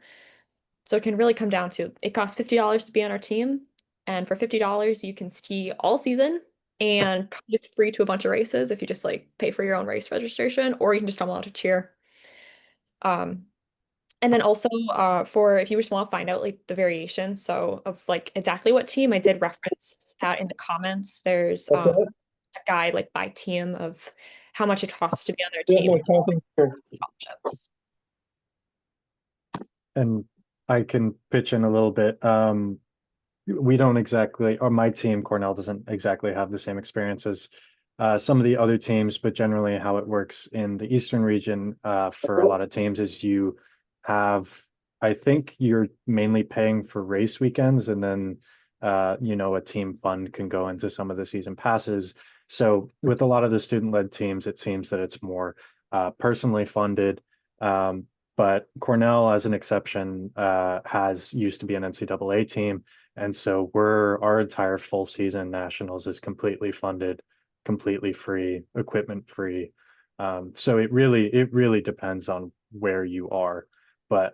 [SPEAKER 6] So it can really come down to it costs $50 to be on our team. And for $50, you can ski all season and kind of free to a bunch of races if you just like pay for your own race registration, or you can just come along to cheer. And then also for if you just want to find out like the variation, so of like exactly what team, I did reference that in the comments. There's a guide like by team of how much it costs to be on their team. Scholarships.
[SPEAKER 5] And I can pitch in a little bit. We don't exactly, or my team, Cornell, doesn't exactly have the same experience as some of the other teams, but generally how it works in the Eastern region for a lot of teams is you have, I think you're mainly paying for race weekends, and then you know, a team fund can go into some of the season passes. So with a lot of the student-led teams, it seems that it's more personally funded. But Cornell, as an exception, has used to be an NCAA team, and so our entire full season nationals is completely funded, completely free, equipment free. So it really depends on where you are, but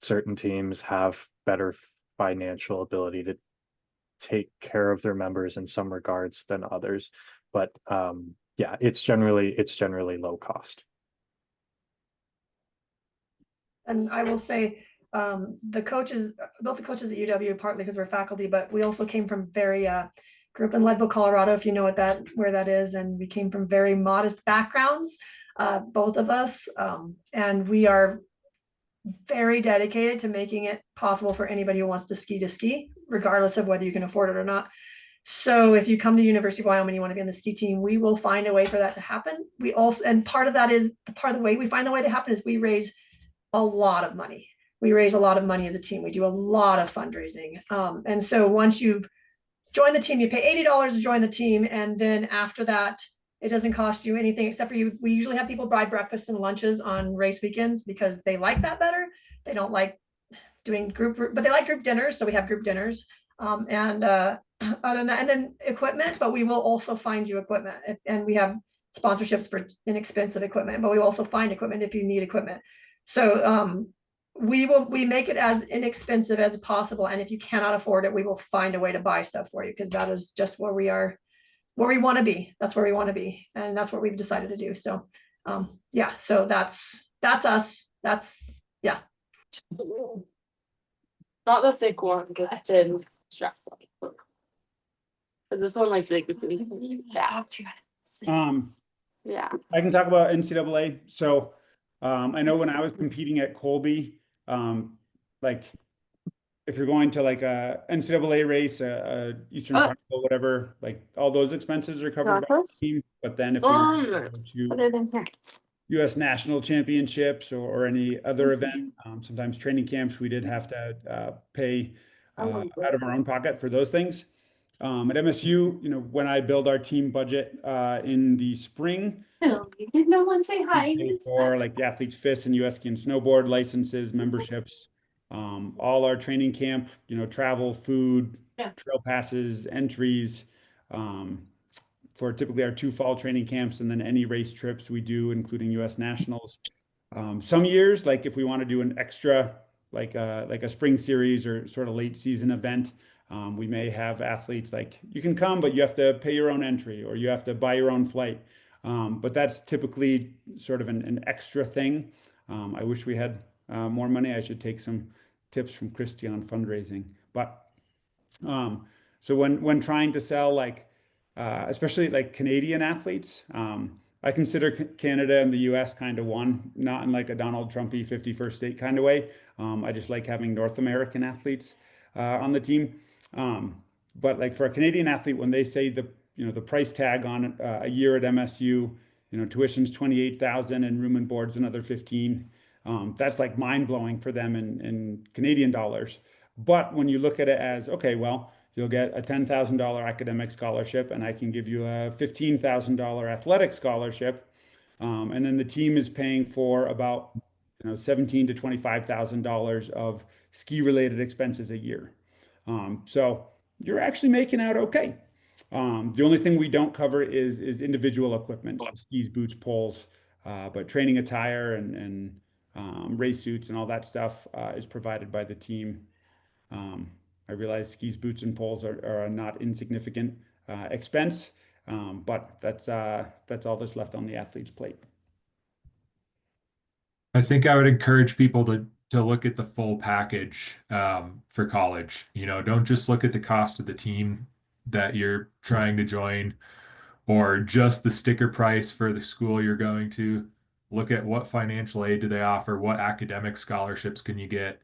[SPEAKER 5] certain teams have better financial ability to take care of their members in some regards than others. But yeah, it's generally low cost.
[SPEAKER 4] And I will say, the coaches, both the coaches at UW, partly because we're faculty, but we also came from very grew up in Leadville, Colorado, if you know where that is, and we came from very modest backgrounds, both of us, and we are very dedicated to making it possible for anybody who wants to ski, regardless of whether you can afford it or not. So if you come to University of Wyoming, you want to be on the ski team, we will find a way for that to happen. We also, and part of the way we find the way to happen is we raise a lot of money. We raise a lot of money as a team. We do a lot of fundraising. And so once you've joined the team, you pay $80 to join the team. And then after that, it doesn't cost you anything except for you. We usually have people buy breakfast and lunches on race weekends because they like that better. They don't like doing group, but they like group dinners. So we have group dinners. Other than that, and then equipment, but we will also find you equipment. And we have sponsorships for inexpensive equipment, but we will also find equipment if you need equipment. So we make it as inexpensive as possible. And if you cannot afford it, we will find a way to buy stuff for you, because that is just where we are, where we want to be. That's where we want to be. And that's what we've decided to do. So yeah, so that's us. That's, yeah.
[SPEAKER 11] Not the thick one, the thin strap one. But this one like it's yeah.
[SPEAKER 2] I can talk about NCAA. So I know when I was competing at Colby, like if you're going to like a NCAA race, a Eastern Carnival, whatever, like all those expenses are covered by the team. But then if you go to US national championships or any other event, sometimes training camps, we did have to pay out of our own pocket for those things. At MSU, you know, when I build our team budget in the spring,
[SPEAKER 11] did no one say hi?
[SPEAKER 2] For like the athletes' FIS and US Ski and Snowboard licenses, memberships, all our training camp, you know, travel, food, trail passes, entries, for typically our 2 fall training camps, and then any race trips we do, including US nationals. Some years, like if we want to do an extra, like a spring series or sort of late season event, we may have athletes like, you can come, but you have to pay your own entry or you have to buy your own flight. But that's typically sort of an extra thing. I wish we had more money. I should take some tips from Christy on fundraising. But so when trying to sell, like especially like Canadian athletes, I consider Canada and the US kind of one, not in like a Donald Trumpy 51st state kind of way. I just like having North American athletes on the team. But like for a Canadian athlete, when they say the price tag on a year at MSU, tuition's 28,000 and room and board's another 15. That's like mind blowing for them in Canadian dollars. But when you look at it as, okay, well, you'll get a $10,000 academic scholarship, and I can give you a $15,000 athletic scholarship, and then the team is paying for about $17,000 to $25,000 of ski related expenses a year. So you're actually making out okay. The only thing we don't cover is individual equipment, so skis, boots, poles, but training attire and race suits and all that stuff is provided by the team. I realize skis, boots, and poles are a not insignificant expense, but that's all that's left on the athlete's plate.
[SPEAKER 1] I think I would encourage people to look at the full package for college. Don't just look at the cost of the team that you're trying to join or just the sticker price for the school you're going to. Look at what financial aid do they offer, what academic scholarships can you get,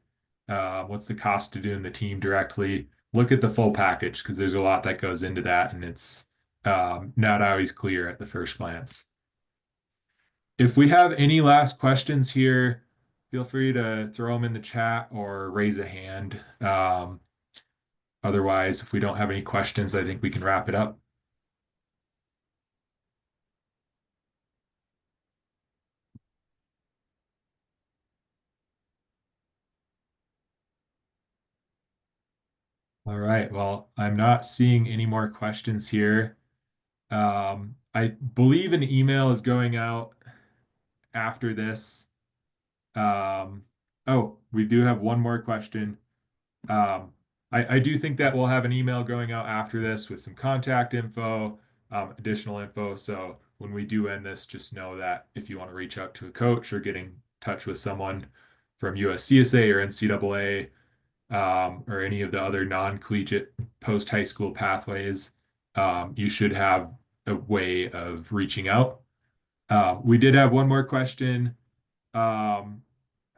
[SPEAKER 1] what's the cost to doing the team directly. Look at the full package because there's a lot that goes into that, and it's not always clear at the first glance. If we have any last questions here, feel free to throw them in the chat or raise a hand. Otherwise, if we don't have any questions, I think we can wrap it up. All right. Well, I'm not seeing any more questions here. I believe an email is going out after this. Oh, we do have one more question. I do think that we'll have an email going out after this with some contact info, additional info. So when we do end this, just know that if you want to reach out to a coach or get in touch with someone from USCSA or NCAA, or any of the other non-collegiate post-high school pathways, you should have a way of reaching out. We did have one more question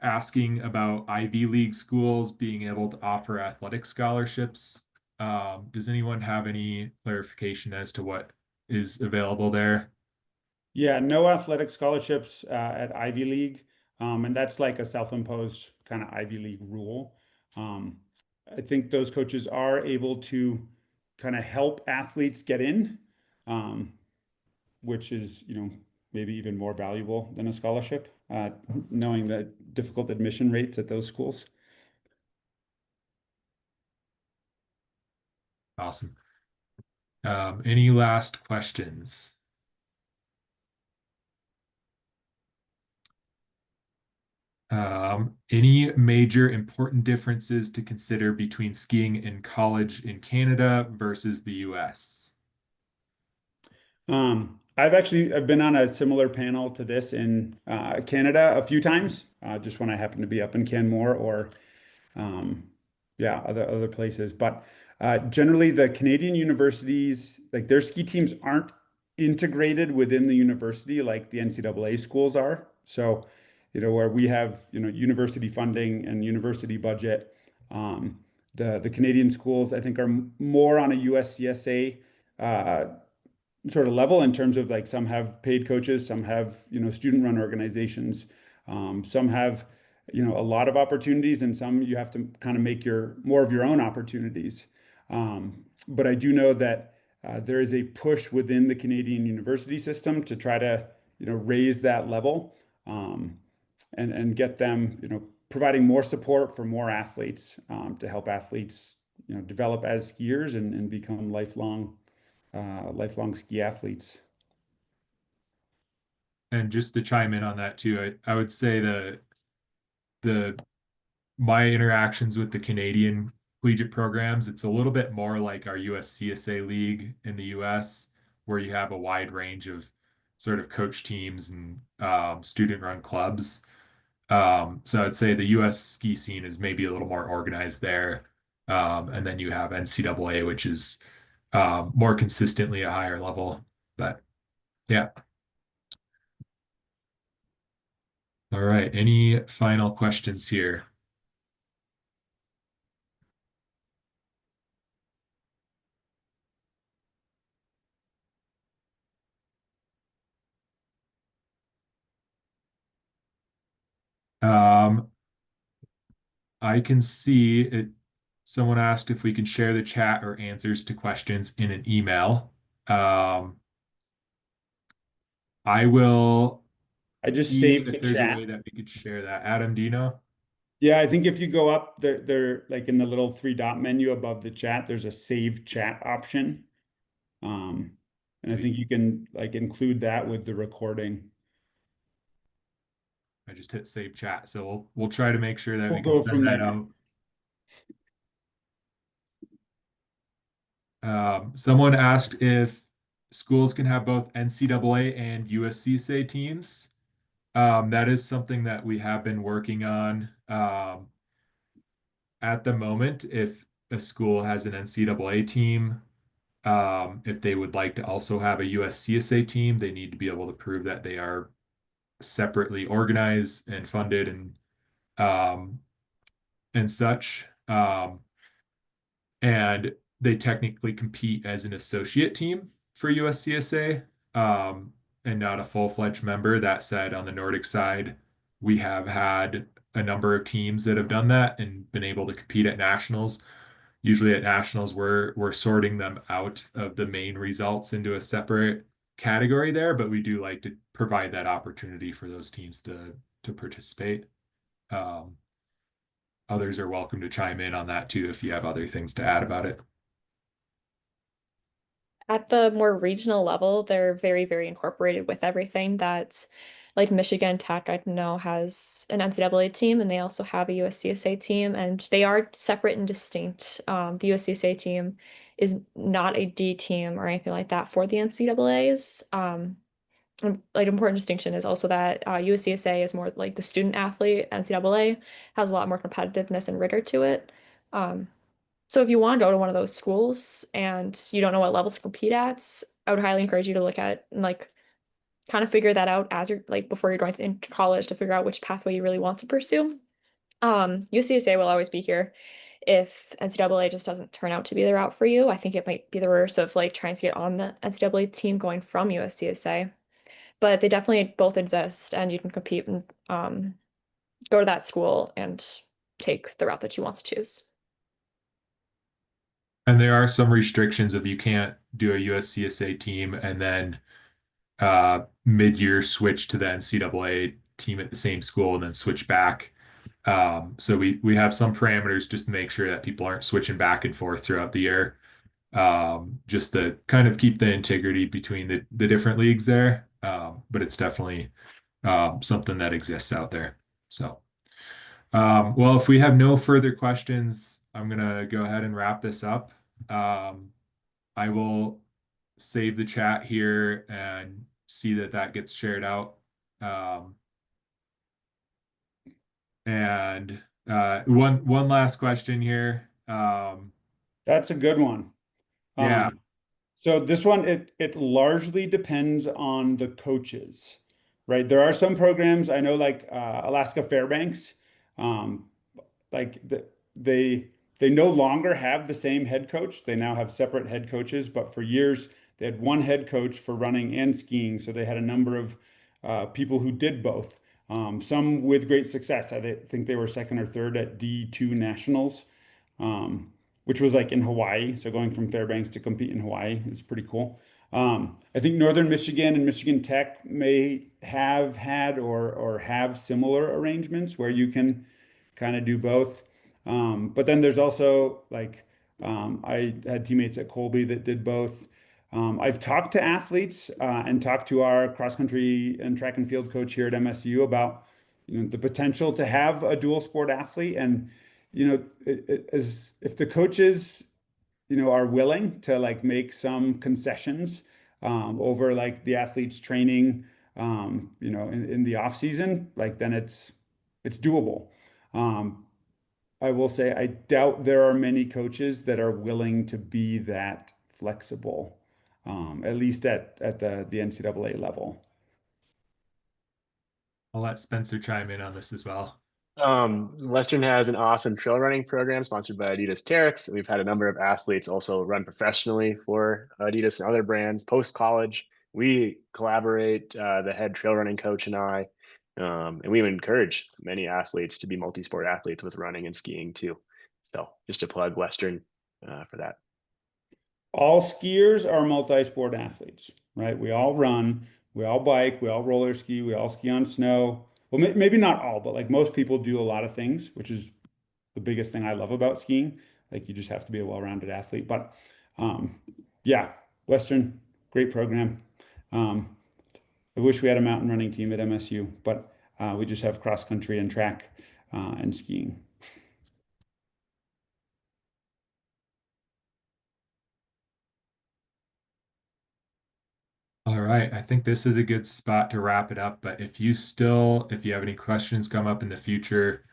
[SPEAKER 1] asking about Ivy League schools being able to offer athletic scholarships. Does anyone have any clarification as to what is available there?
[SPEAKER 2] Yeah, no athletic scholarships at Ivy League, and that's like a self-imposed kind of Ivy League rule. I think those coaches are able to kind of help athletes get in, which is, maybe even more valuable than a scholarship, knowing the difficult admission rates at those schools.
[SPEAKER 1] Awesome. Any last questions? Any major important differences to consider between skiing in college in Canada versus the US?
[SPEAKER 2] I've been on a similar panel to this in Canada a few times, just when I happen to be up in Canmore or other places. But generally, the Canadian universities, like their ski teams, aren't integrated within the university like the NCAA schools are. So, where we have university funding and university budget, the Canadian schools I think are more on a USCSA sort of level in terms of like some have paid coaches, some have student run organizations, some have a lot of opportunities, and some you have to kind of make more of your own opportunities. But I do know that there is a push within the Canadian university system to try to raise that level, and get them providing more support for more athletes, to help athletes develop as skiers and become lifelong ski athletes.
[SPEAKER 1] And just to chime in on that too, I would say my interactions with the Canadian collegiate programs, it's a little bit more like our USCSA league in the US, where you have a wide range of sort of coach teams and student run clubs. So I'd say the US ski scene is maybe a little more organized there. And then you have NCAA, which is more consistently a higher level. But yeah. All right. Any final questions here? I can see it. Someone asked if we can share the chat or answers to questions in an email. I will
[SPEAKER 2] I just
[SPEAKER 1] see
[SPEAKER 2] saved the
[SPEAKER 1] if there's a way
[SPEAKER 2] chat.
[SPEAKER 1] that we could share that. Adam, do you know?
[SPEAKER 2] Yeah, I think if you go up there, like in the little three dot menu above the chat, there's a save chat option. And I think you can like include that with the recording.
[SPEAKER 1] I just hit save chat, so we'll try to make sure that
[SPEAKER 2] We'll
[SPEAKER 1] we can
[SPEAKER 2] go
[SPEAKER 1] send
[SPEAKER 2] from
[SPEAKER 1] that
[SPEAKER 2] there.
[SPEAKER 1] out. Someone asked if schools can have both NCAA and USCSA teams. That is something that we have been working on. At the moment, if a school has an NCAA team, if they would like to also have a USCSA team, they need to be able to prove that they are separately organized and funded and such. And they technically compete as an associate team for USCSA, and not a full-fledged member. That said, on the Nordic side, we have had a number of teams that have done that and been able to compete at nationals. Usually at nationals, we're sorting them out of the main results into a separate category there, but we do like to provide that opportunity for those teams to participate. Others are welcome to chime in on that too if you have other things to add about it.
[SPEAKER 6] At the more regional level, they're very, very incorporated with everything. That's like Michigan Tech, I know, has an NCAA team and they also have a USCSA team, and they are separate and distinct. The USCSA team is not a D team or anything like that for the NCAAs. Like important distinction is also that USCSA is more like the student athlete. NCAA has a lot more competitiveness and rigor to it. So if you want to go to one of those schools and you don't know what levels to compete at, I would highly encourage you to look at and like kind of figure that out as you're like before you're going into college to figure out which pathway you really want to pursue. UCSA will always be here if NCAA just doesn't turn out to be the route for you. I think it might be the reverse of like trying to get on the NCAA team going from USCSA, but they definitely both exist and you can compete and go to that school and take the route that you want to choose.
[SPEAKER 1] And there are some restrictions if you can't do a USCSA team and then mid-year switch to the NCAA team at the same school and then switch back. So we have some parameters just to make sure that people aren't switching back and forth throughout the year. Just to kind of keep the integrity between the different leagues there. But it's definitely something that exists out there. So, well, if we have no further questions, I'm gonna go ahead and wrap this up. I will save the chat here and see that that gets shared out. And one last question here.
[SPEAKER 2] That's a good one.
[SPEAKER 1] Yeah.
[SPEAKER 2] So this one, it largely depends on the coaches, right? There are some programs I know, like Alaska Fairbanks, like they no longer have the same head coach. They now have separate head coaches, but for years they had one head coach for running and skiing. So they had a number of people who did both. Some with great success. I think they were second or third at D2 nationals. Which was like in Hawaii. So going from Fairbanks to compete in Hawaii is pretty cool. I think Northern Michigan and Michigan Tech may have had or have similar arrangements where you can kind of do both. But then there's also like I had teammates at Colby that did both. I've talked to athletes and talked to our cross country and track and field coach here at MSU about the potential to have a dual sport athlete, and as if the coaches are willing to like make some concessions over like the athlete's training in the off season, like then it's doable. I will say I doubt there are many coaches that are willing to be that flexible, at least at the NCAA level.
[SPEAKER 1] I'll let Spencer chime in on this as well.
[SPEAKER 3] Western has an awesome trail running program sponsored by Adidas Terex. We've had a number of athletes also run professionally for Adidas and other brands post college. We collaborate, the head trail running coach and I, And we would encourage many athletes to be multi-sport athletes with running and skiing too. So just to plug Western for that.
[SPEAKER 2] All skiers are multi-sport athletes, right? We all run, we all bike, we all roller ski, we all ski on snow. Well, maybe not all, but like most people do a lot of things, which is the biggest thing I love about skiing. Like you just have to be a well-rounded athlete. But yeah, Western, great program. I wish we had a mountain running team at MSU, but we just have cross country and track and skiing.
[SPEAKER 1] All right, I think this is a good spot to wrap it up. But if you have any questions come up in the future,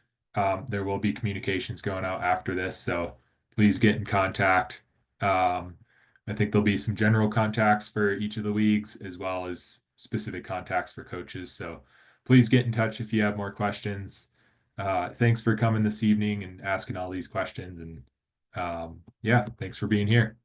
[SPEAKER 1] there will be communications going out after this. So please get in contact. I think there'll be some general contacts for each of the leagues as well as specific contacts for coaches. So please get in touch if you have more questions. Thanks for coming this evening and asking all these questions. And yeah, thanks for being here.